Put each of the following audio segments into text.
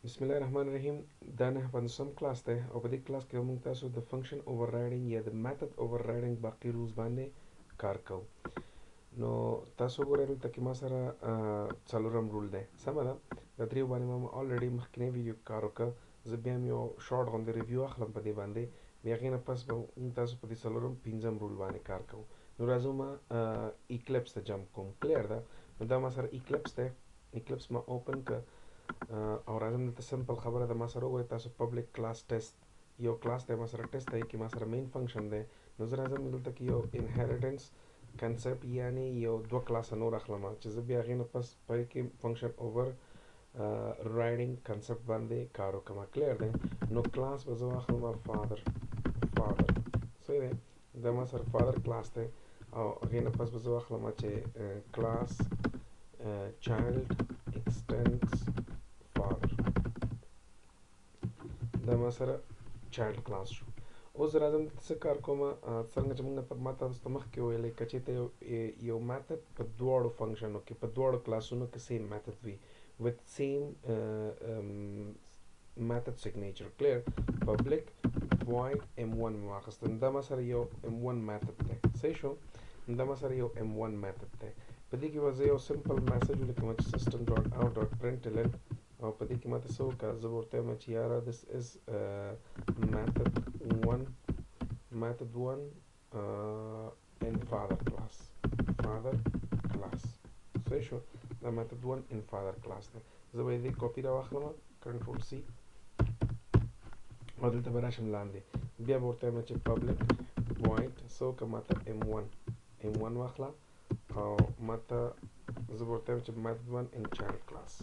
Bismillahirrahmanirrahim. دا نه پنځم کلاس دی او په دې کلاس کې موږ تاسو د فنکشن اووررایډینګ یا د میثود اووررایډینګ باقي رولز باندې کار کوو. نو تاسو ګورئ دلته کې ما سره څلورم رول دی. سمه ده؟ د دریو باندې ما الریډي مخکینی ویډیو کار وکړ. زه بیا هم یو شارټ غوندې ریویو اخلم په دې باندې. بیا هغې نه پس به موږ تاسو په دې څلورم پنځم رول باندې کار کوو. نو راځو ما ایکلپس ته جمپ کوم. کلیر ده؟ نو دا ما سره ایکلپس دی. ایکلپس ما اوپن کړ او راځم دلته سمپل خبره ده. ما سره وګورئ تاسو پبلک کلاس ټیسټ یو کلاس دی ما سره ټیسټ دی کې ما سره مین فنکشن دی. نو زه راځم دلته کې یو انهریټنس کنسپټ یعنی یو دوه کلاس نور اخلم چې زه بیا هغې نه پس په کې فنکشن اوور رایډینګ کنسپټ باندې کار وکړم. کلیر دی؟ نو کلاس به زه واخلم فادر صحیح دی؟ دا ما سره فادر کلاس دی او هغې نه پس به زه واخلم چې کلاس چایلډ extends father. دا ما سره چایلډ کلاس شو. اوس راځم څه کار کوم. څنګه چې موږ ما تاسو ته مخکې ویلې که چېرته یو میثود په دواړو فنکشنو کې په دواړو کلاسونو کې سیم میثود وي with same method signature. clear؟ public void m1 واخیستل. دا ما سره یو m1 میثود دی. صحیح شو؟ دا ما سره یو m1 میثود دی. په دې کې به زه یو سمپل میسج ولیکم چې system.out.println او په دې کې ماته څه وکړه. زه به ورته وایم چې یاره this is method 1 in father class. صحیح شو؟ دا method 1 in father class دی. زه به دې کاپي راواخلم کنټرول سی او دلته به راشم لاندې. بیا به ورته وایم چې public void څه وکړه ماته m1 واخله او ماته زه به ورته وایم چې method 1 in child class.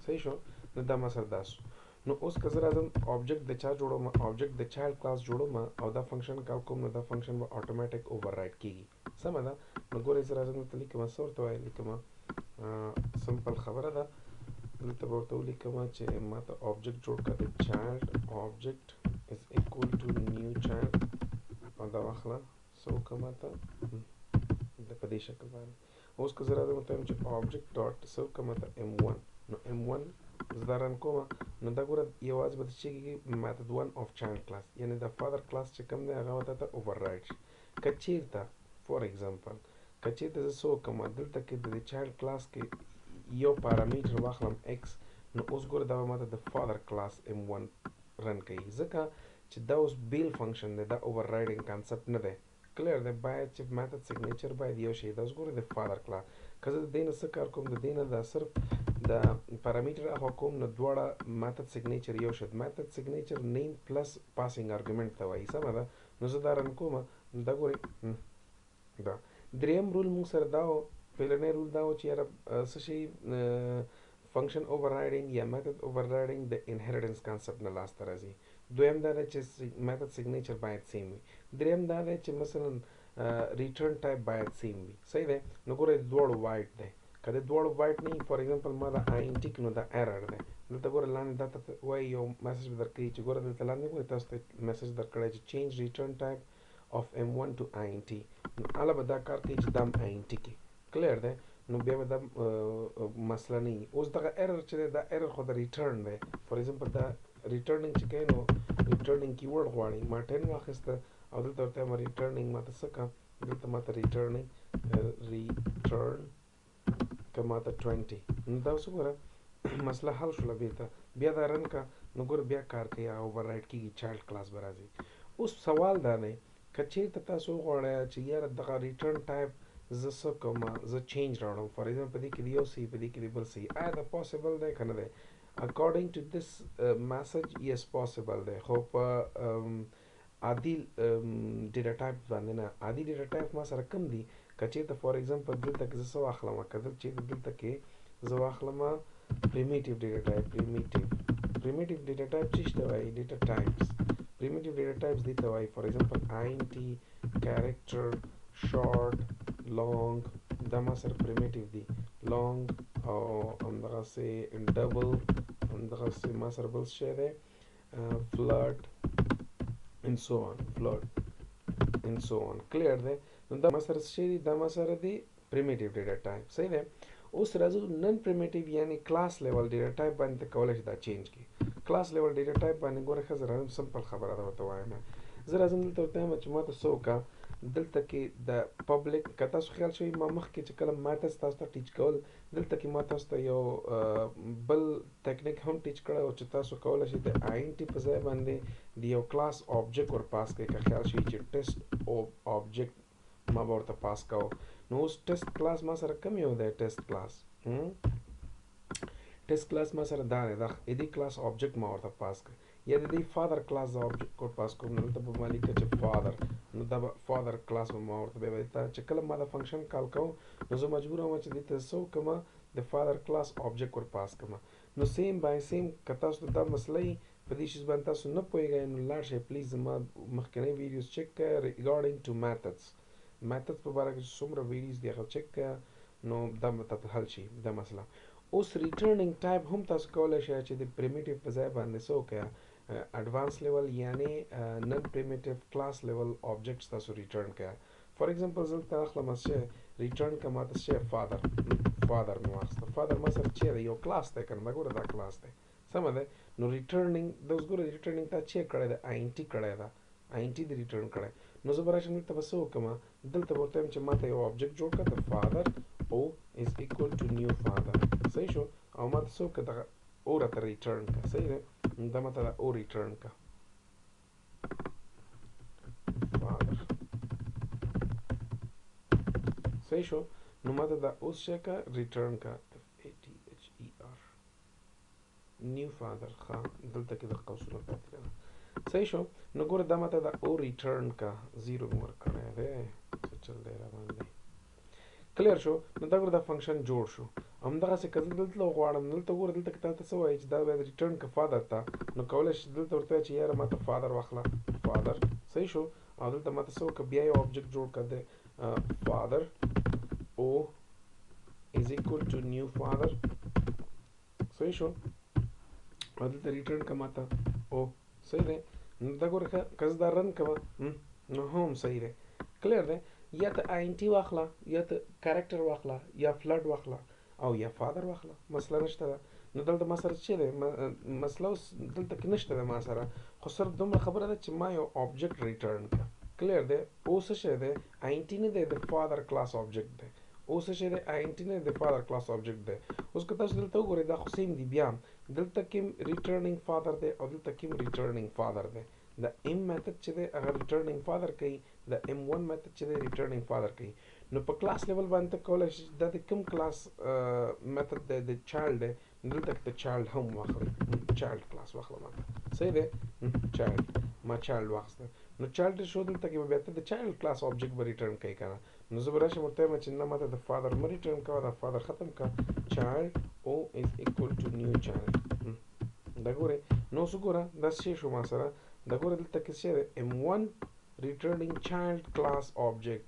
صحیح شو؟ نو دا ما سره دا شو. نو اوس که زه راځم آبجیکټ د چا جوړوم، آبجیکټ د چایلډ کلاس جوړوم او دا فنکشن کار کوم نو دا فنکشن به اتوماتیک اووررایډ کیږي. سمه ده؟ نو ګورئ زه راځم دلته لیکم څه ورته وایي لیکم سمپل خبره ده. دلته به ورته ولیکم چې ماته آبجیکټ جوړ کړه د چایلډ آبجیکټ is equal to new child او دا واخله څه وکړه ماته په دې شکل باندې. اوس که زه راځم ورته وایم چې آبجیکټ ډاټ څه وکړه ماته m1 نو m1 زه دا رن کوم نو دا ګوره یوازې به څه کېږي method 1 of child class یعنی د فادر کلاس چې کوم دی هغه ورته ته اووررایډ شي. که چېرته فور ایگزامپل که چېرته زه څه وکړم دلته کې د چایلډ کلاس کې یو پارامیټر واخلم x نو اوس ګوره دا به ماته د فادر کلاس m1 رن کوي ځکه چې دا اوس بیل فنکشن دی دا اووررایډینګ کانسپټ نه دی. کلیر دی؟ باید چې میثود سیګنیچر باید یو شی دا اوس ګوره د فادر کلاس که زه د دې نه څه کار کوم د دې نه دا صرف د پارامیټر اخوا کوم نو دواړه میثود سیګنیچر یو شي. میثود سیګنیچر نیم پلس پاسینګ ارګومنټ ته وایي. سمه ده؟ نو زه دا رن کوم دا ګورئ دا دریم رول موږ سره دا و. پیلنی رول دا و چې یاره څه شي فنکشن اووررایډینګ یا میثود اووررایډینګ د انهریټنس کانسپټ نه لاسته راځي. دویم دا دی چې میثود سیګنیچر باید سیم وي. دریم دا دی چې مثلا ریټرن ټایپ باید سیم وي. صحیح دی؟ نو ګوره د دواړو وایډ دی. که د دواړو وایډ نه وي فار ایگزامپل ما دا آینټیک نو دا ایرر دی. دلته ګوره لاندې دا ته وایي یو میسج به درکوي چې ګوره دلته لاندې ګورئ تاسو ته میسج درکړی چې چینج ریټرن ټایپ of m1 to int نو هله به دا کار کوي چې دا هم int کې. کلیر دی؟ نو بیا به دا مسله نه وي. اوس دغه ایرر چې دی دا ایرر خو د ریټرن دی. فار ایگزامپل دا ریټرنینګ چې کوي نو ریټرنینګ کیورډ غواړي. ما 10 واخیسته او دلته ورته وایم ریټرنینګ ماته څه کړه دلته ماته ریټرن که ماته 20 نو دا اوس وګوره مسله حل شوله. بیرته بیا دا رن کړه نو ګوره بیا کار کوي اووررایډ کېږي چایلډ کلاس به راځي. اوس سوال دا دی که چېرته تاسو وغواړئ چې یاره دغه ریټرن ټایپ زه څه کوم زه چینج راوړم فار ایگزامپل په دې کې د یو صحیح په دې کې د بل صحیح آیا دا پاسبل دی که نه دی؟ اکارډینګ ټو دس میسج یس پاسبل دی خو په عادي ډیټا ټایپ باندې نه. عادي ډیټا ټایپ ما سره کم دي. که چېرته فار ایگزامپل دلته کې زه څه واخلم که چېرته دلته کې زه واخلم پریمیټیو ډیټا ټایپ پریمیټیو ډیټا ټایپ څه شي ته وایي ډیټا ټایپس پریمیټیو ډیټا ټایپس دې ته وایي فار ایگزامپل int کیریکټر شارټ لانګ دا ما سره پریمیټیو دي لانګ او همدغسې ډبل همدغسې ما سره بل شی دی فلټ and so on. clear دی؟ نو دا ما سره څه شی دی دا ما سره دی primitive data type. صحیح دی؟ اوس راځو نن پریمیټیو یعنی کلاس لیول ډیټا ټایپ باندې کولای شي دا چینج کی کلاس لیول ډیټا ټایپ باندې ګوره ښه زه راځم سمپل خبره ده ورته وایم زه راځم دلته ورته وایم چې ماته څه وکړه دلته کې د پبلک که تاسو خیال شوي ما مخکې چې کله ما تاسو ته ټیچ کول دلته کې ما تاسو ته یو بل تکنیک هم ټیچ کړی او چې تاسو کولی شئ د آینټي په ځای باندې د یو کلاس آبجیکټ ور پاس کړئ که خیال شي چې ټیسټ آبجیکټ ما به ورته پاس کوو نو اوس ټیسټ کلاس ما سره کوم یو دی ټیسټ کلاس ټیسټ کلاس ما سره دا دی د دې کلاس آبجیکټ ما ورته پاس کړ یا د دې فادر کلاس د آبجیکټ کوډ پاس کوم نو دلته به ما لیکه چې فادر نو دا به فادر کلاس به ما ورته بیا چې کله ما د فنکشن کال کوم نو زه مجبور یم چې دې ته څه وکړم د فادر کلاس آبجیکټ ور پاس کړم نو سیم بای سیم که تاسو ته دا مسله وي په دې شیز باندې تاسو نه پوهیږئ نو لاړ شئ پلیز زما مخکنی ویډیوز چیک کړئ ریګارډینګ ټو میتھډز په باره کې څومره ویډیوز دي هغه چیک کړئ نو دا به تاسو حل شي دا مسله اوس ریټرنینګ ټایپ هم تاسو کولی شئ چې د پریمیټیو په ځای باندې څه وکړئ advance level यानी non primitive class level objects तासो return का for example जल ताखला मसे रिटर्न का मात से फादर में वास्ता फादर मसर छे यो क्लास ते करना गोरे दा क्लास ते समझे नो रिटर्निंग दोस गोरे रिटर्निंग ता छे करे दा आईएनटी करे दा आईएनटी द रिटर्न करे नो जबराशन में तबसो कमा दल तबोते में माते यो ऑब्जेक्ट जोड़ का द father o is equal to new father सही शो او माते सो का और आता रिटर्न का सही है دا مطلب او ریټرن کا فادر صحیح شو نو ماته دا اوس شي کا ریټرن کا FATHER نیو فادر ښه دلته کې د قوسونو پاتې ده صحیح شو نو ګوره دا ماته دا او ریټرن کا 0 مور کړی دی څه چل دی را باندې کلیر شو نو دا ګوره دا فنکشن جوړ شو همدغسې که زه دلته غواړم دلته ګوره دلته کې تا ته څه وایي چې دا باید ریټرن که فادر ته نو کولی شي دلته ورته وایي چې یاره ما ته فادر واخله فادر صحیح شو او دلته ما ته څه وکړه بیا یو آبجیکټ جوړ کړه د فادر او از ایکول ټو نیو فادر صحیح شو او دلته ریټرن که ما ته او صحیح دی نو دا ګوره که زه دا رن کوم نو هم صحیح دی کلیر دی یا ته آینټي واخله یا ته کریکټر واخله یا فلډ واخله او یا فادر واخله مسله نشته ده نو دلته ما سره څه دی مسله اوس دلته کې نشته ده ما سره خو صرف دومره خبره ده چې ما یو آبجیکټ ریټرن کړه کلیر دی اوس څه شی دی آینټي نه دی د فادر کلاس آبجیکټ دی اوس څه شی دی آینټي نه د فادر کلاس آبجیکټ دی اوس که تاسو دلته وګورئ دا خو سیم دی بیا دلته کې ریټرنینګ فادر دی او دلته کې ریټرنینګ فادر دی د ام میتھډ چې دی هغه ریټرنینګ فادر کوي د M1 میتھډ چې دی ریټرنینګ فادر کوي نو په کلاس لیول باندې ته کولی شي دا د کوم کلاس میتھډ دی د چایلډ دی دلته کې ته چایلډ هم واخلئ چایلډ کلاس واخله ماته صحیح دی چایلډ ما چایلډ واخیسته نو چایلډ شو دلته کې به بیا ته د چایلډ کلاس آبجیکټ به ریټرن کوي که نه نو زه به راشم ورته وایم چې نه ماته د فادر مه ریټرن کوه دا فادر ختم کړه چایلډ او از ایکول ټو نیو چایلډ دا ګورئ نو اوس وګوره دا څه شو ما سره دا ګوره دلته کې څه دی M1 returning child class object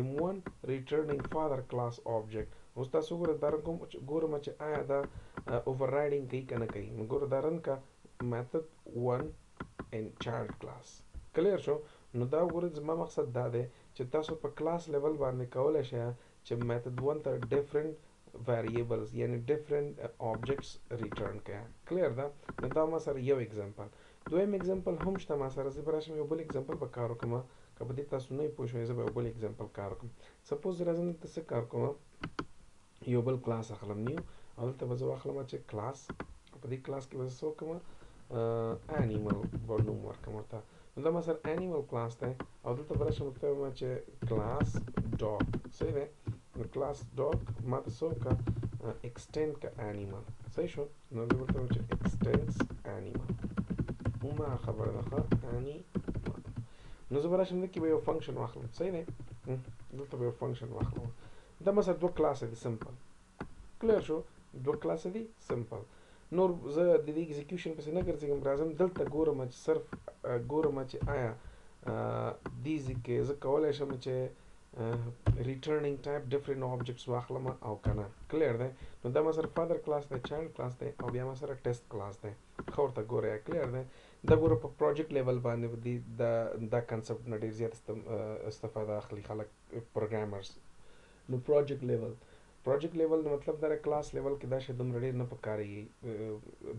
M1 returning father class object اوس تاسو ګوره دا کوم ګورم چې آیا دا overriding کوي که نه کوي نو ګوره دا رن کا method 1 and child class کلیر شو نو دا ګوره زما مقصد دا دی چې تاسو په کلاس لیول باندې کولی شئ چې method 1 ته different variables یعنی different objects return کړئ کلیر ده نو دا ما سره یو اگزامپل دویم اگزامپل هم شته ما سره زه به راشم یو بل اگزامپل به کار وکړم که په دې تاسو نه پوه شوئ زه به یو بل اگزامپل کار وکړم سپوز راځم دلته څه کار کوم یو بل کلاس اخلم نیو او دلته به زه واخلم چې کلاس په دې کلاس کې به زه څه وکړم انیمل به نوم ورکړم ورته نو دا ما سره انیمل کلاس دی او دلته به راشم ورته وایم چې کلاس ډاګ صحیح دی نو کلاس ډاګ ما ته څه وکړه extend ka animal صحیح شو نو زه ورته وایم چې extends animal وما خبره ده animal نو زه به راشم دلته کې به یو فنکشن واخلم صحیح دی دلته به یو فنکشن واخلم دا مثلا دوه کلاسه دي سمپل کلیر شو دوه کلاسه دي سمپل نور زه د دې اکزیکیوشن پسې نه ګرځېږم راځم دلته ګورم چې صرف ګورم چې آیا دیزې کې زه کولی شم چې returning type different objects واخلم او کنه کلیر دی نو دا ما سره فادر کلاس دی چایلډ کلاس دی او بیا ما سره ټیسټ کلاس دی ښه ورته ګورئ کلیر دی دا ګوره په پروجیکټ لیول باندې دا کنسپټ نه ډېر زیات استفاده اخلي خلک پروګرامرز نو پروجیکټ لیول project level मतलब دا क्लास लेवल کې دا شی دومره ډېر نه پکاري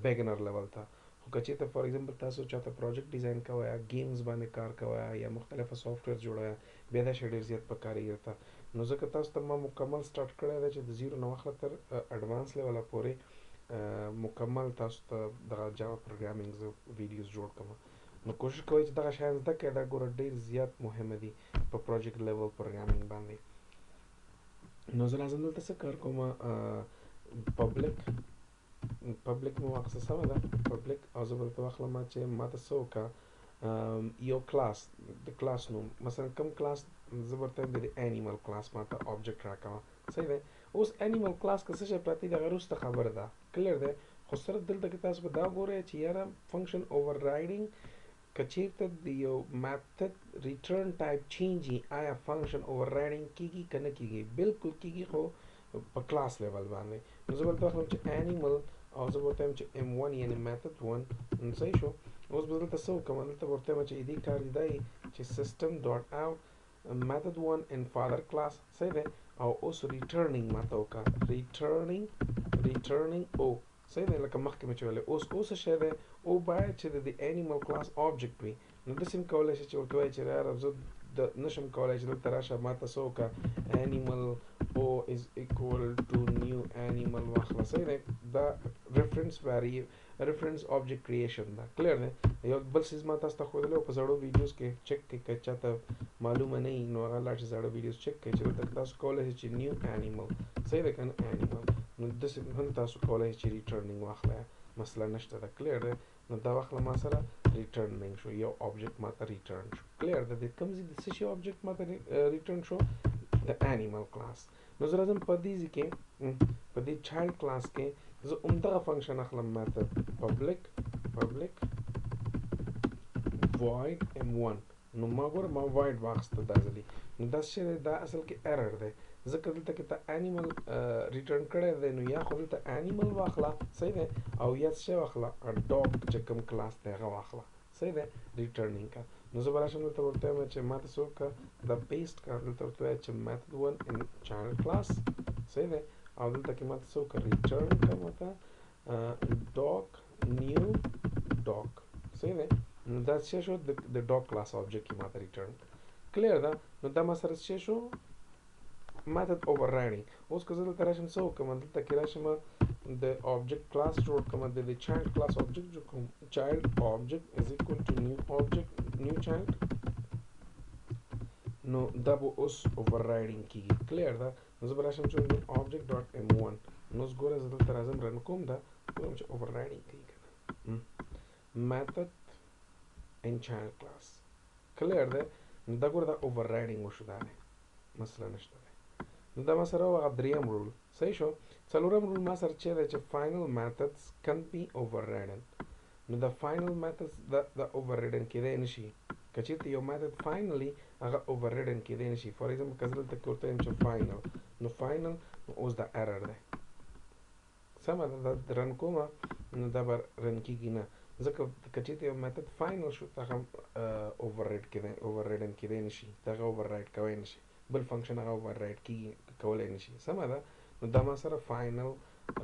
بیگنر لیول ته خو که چېرته فار ایگزامپل تاسو چاته پروجیکټ ډیزاین کوئ یا گیمز باندې کار کوئ یا مختلفه سافټویر جوړوئ بیا دا شی ډېر زیات پکاري ورته نو ځکه تاسو ته ما مکمل سٹارټ کړی دی چې د زیرو نه واخله تر اډوانس لیوله پورې مکمل تاسو ته دغه جاوا پروګرامینګ زه ویډیوز جوړ کړم نو کوشش کوئ چې دغه شیان زده کړئ دا ګوره ډېر زیات مهمه دي په پروجیکټ لیول پروګرامینګ باندې نو زه لازم دلته څه کار کوم پبلک مو واخیسته سمه ده پبلک او زه به دلته واخلم چې ما ته څه وکړه یو کلاس د کلاس نوم مثلا کوم کلاس زه ورته وایم د انیمل کلاس ما ته آبجکټ راکوه صحیح دی اوس انیمل کلاس که څه شی پراته دي هغه وروسته خبره ده کلیر دی خو صرف دلته کې تاسو به دا ګورئ چې یاره فنکشن اوور رایډینګ که چېرته د یو میتھډ ریټرن ټایپ چینج وي آیا فنکشن اوور رایډینګ کیږي که نه کیږي بالکل کیږي خو په کلاس لیول باندې نو زه به دلته واخلم چې انیمل او زه به ورته وایم چې M1 یعنې میتھډ 1 نو صحیح شو اوس به دلته څه وکړم دلته به ورته وایم چې دې کار دی دا چې سیسټم ډاټ آوټ میتھډ 1 ان فادر کلاس صحیح دی او اوس ریټرنینګ ما ته وکړه ریټرنینګ او صحیح دی لکه مخکې مې چې ویلې اوس شی دی او باید چې د انیمل کلاس آبجکټ وي نو داسې هم کولی شي چې ورته وایي چې یاره زه نشم کولی چې دلته راشه ما ته څه وکړه انیمل او از ایکول ټو نیو انیمل واخله صحیح دی دا ریفرنس آبجکټ کریشن ده کلیر دی یو بل څیز ما تاسو ته ښودلی په زړو ویډیوز کې چک کړئ که چاته معلومه نه وي نو هغه لاړ شي زړو ویډیوز چک کړئ چې دلته تاسو کولی شئ چې نیو انیمل صحیح دی که نه انیمل نو داسې هم تاسو کولی شئ چې ریټرنینګ واخلئ مسله نشته ده کلیر دی نو دا واخله ما سره ریټرنینګ شو یو آبجکټ ما ته ریټرن شو کلیر ده د کوم ځای د څه شي آبجکټ ما ته ریټرن شو د انیمل کلاس نو زه راځم په دې ځای کې په دې چایلډ کلاس کې زه همدغه فنکشن اخلم میتھډ پبلک void M1 نو ما ګوره ما void واخیسته دا ځلې نو دا څه دی دا اصل کې ایرر دی ځکه دلته کې ته انیمل ریټرن کړی دی نو یا خو دلته انیمل واخله صحیح دی او یا څه شی واخله ډاګ چې کوم کلاس دی هغه واخله صحیح دی ریټرنینګ کا نو زه به راشم دلته ورته وایم چې ما ته څه وکړه دا پیسټ کړه دلته ورته وایه چې میتھډ 1 ان چایلډ کلاس صحیح دی او دلته کې ما ته څه وکړه ریټرن کړه ما ته ډاګ نیو ډاګ صحیح دی نو دا څه شو د ډاګ کلاس آبجکټ کې ما ته ریټرن کلیر ده نو دا ما سره څه شو میتھډ اوور رایډینګ اوس که زه دلته راشم څه وکړم دلته کې راشم د آبجکټ کلاس جوړ کړم د چایلډ کلاس آبجکټ جوړ کړم چایلډ آبجکټ از ایکول ټو نیو آبجکټ نیو چایلډ نو دا به اوس اوور رایډینګ کیږي کلیر ده نو زه به راشم چې نیو آبجکټ ډاټ M1 نو اوس ګوره زه دلته راځم رن کوم دا ګورم چې اوور رایډینګ کوي که نه میتھډ ان چایلډ کلاس کلیر ده نو دا ګوره دا اوور رایډینګ وشو دا دی مسله نشته دی نو دا ما سره هغه دریم رول صحیح شو څلورم رول ما سره چې دی چې فاینل میتھډز کن بی اوور ریډن نو د فاینل میتھډز د اوور ریډن کېدی نشي که چېرته یو میتھډ فاینلی هغه اوور ریډن کېدی نشي فار ایگزامپل که زه دلته کې ورته وایم چې فاینل نو فاینل اوس دا ایرر دی سمه ده دا رن کومه نو دا به رن کېږي نه ځکه که چېرته یو میتھډ فاینل شو هغه اوور ریډن کېدی نشي هغه اوور رایډ کوی نشي بل فنکشن هغه اوور رایډ کېږي کولی نشي سمه ده نو دا ما سره فاینل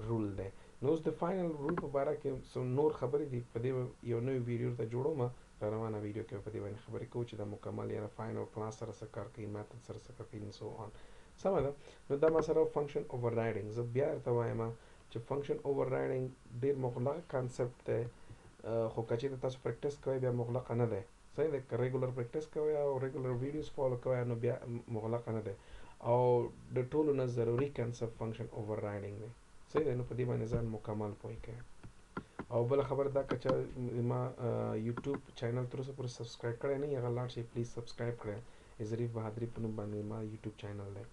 رول دی نو اوس د فاینل رول په باره کې څو نور خبرې دي په دې یو نوی ویډیو ته جوړوم را روانه ویډیو کې په دې باندې خبرې کوو چې دا مکمل یعنې فاینل کلاس سره څه کار کوي میتھډ سره څه کار کوي سو آن سمه ده نو دا ما سره فنکشن اوور رایډینګ زه بیا درته وایم چې فنکشن اوور رایډینګ ډېر مغلق کانسپټ دی خو که چېرته تاسو پریکټس کوئ بیا مغلقه نه دی صحیح دی که ریګولر پریکټس کوئ او ریګولر ویډیوز فالو کوئ نو بیا مغلقه نه دی او د ټولو نه ضروري کنسپټ فنکشن اوور رایډینګ دی صحیح دی نو په دې باندې ځان مکمل پوه کړئ او بله خبره دا که چا ما یوټیوب چینل تر اوسه پورې سبسکرایب کړی نه وي هغه لاړ شئ پلیز سبسکرایب کړئ ظریف بهادري په نوم باندې ما یوټیوب چینل دی